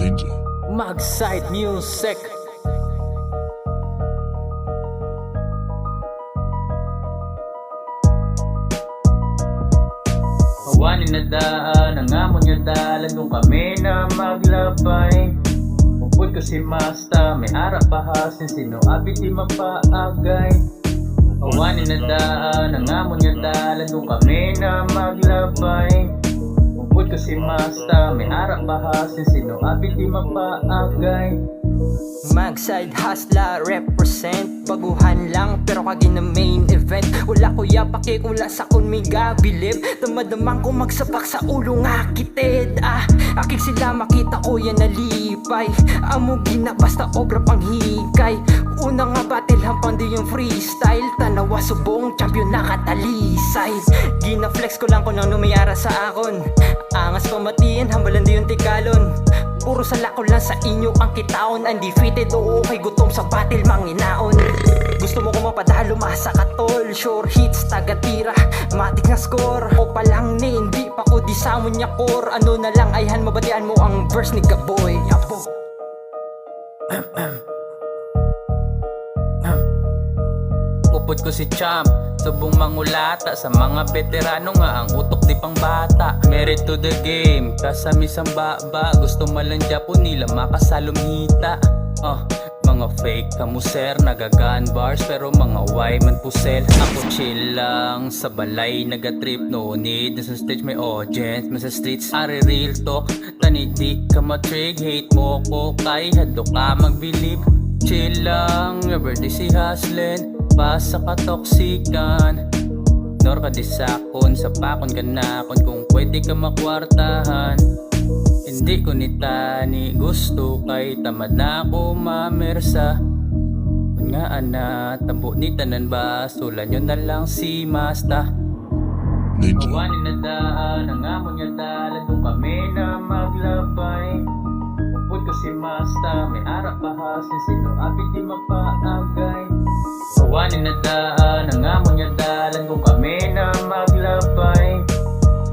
Ninja. Magside Music. Awanin na daan, ang amon niya dalan kung kami na maglabay. Upod ko si Masta, may harap pahasin, sino abit di mapaagay. Awanin na daan, ang amon niya dalan kung kami na maglabay. Upod ko si Masta, may harap pahasin, sino abit di mapaagay. Magside hustler represent. Baguhan lang pero kagi na main event. Wala kuya pakikula sa kun may gabilib. Damadamang ko magsapak sa ulo nga kitid. Akik sila makita ko yan nalipay. Amo gina basta obra pang hikay. Una nga battle hampang di yung freestyle. Tanawa subong champion nakatalisay. Gina flex ko lang kung nang numayara sa akon. Angas pamatiin hambalan di yung tikalon. Puro sala ko lang sa inyo ang kitaon. Undefeated o okay gutom sa battle manginaon. Gusto mo ko mapadalo masa ka tol. Sure hits tagatira matik na score. O palang ni hindi pa ko di samon niya core. Ano na lang ayhan mabatian mo ang verse ni Gaboy. Yapo. Upod ko si Champ, subong mangulata sa mga veterano nga ang utok di pang bata. Merit to the game, kasamisang baba. Gusto malandya po nila makasalumita. Mga fake kamuser, nagagan bars pero mga why man pusel. Ako chill lang, sa balay nagatrip. No need, nasa stage may audience. Nasa streets, are real talk. Tanitik ka matrig, hate mo ko. Kay hadlo ka magbilib. Chill lang, never di si hustling. Basa ka toksikan. Nor ka di sakon, sa pakon ka na kon kung pwede ka makwartahan. Hindi ko ni tani gusto kay tamad na ako mamersa. Nga ana, tambo ni tanan ba sulan yun na lang si Masta. Ninja. Awanin na daan, ang amon niya dalan kung kami na maglabay. Upod ko si Masta, may harap pahasin, sino abit di mapaagay. Awanin na daan, ang amon niya dalan kung kami na maglabay.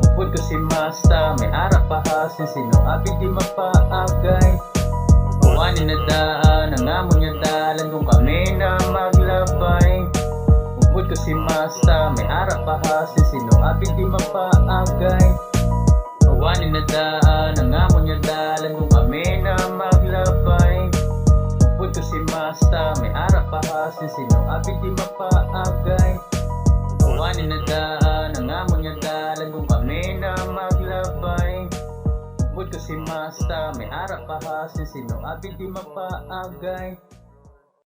Upod ko si Masta, may harap pahasin, sino abit di mapaagay. Awanin na daan, ang amon niya dalan kung kami na maglabay. Upod ko si Masta, may harap pahasin, sino abit di mapaagay. Awanin na daan, ang amon niya dalan kung kami na maglabay. Upod ko si Masta, may harap pahasin, sino abit di mapaagay. Awanin na daan, ang amon niya dalan kung kami na maglabay. Upod ko si Masta, may harap pahasin, sino abit di mapaagay.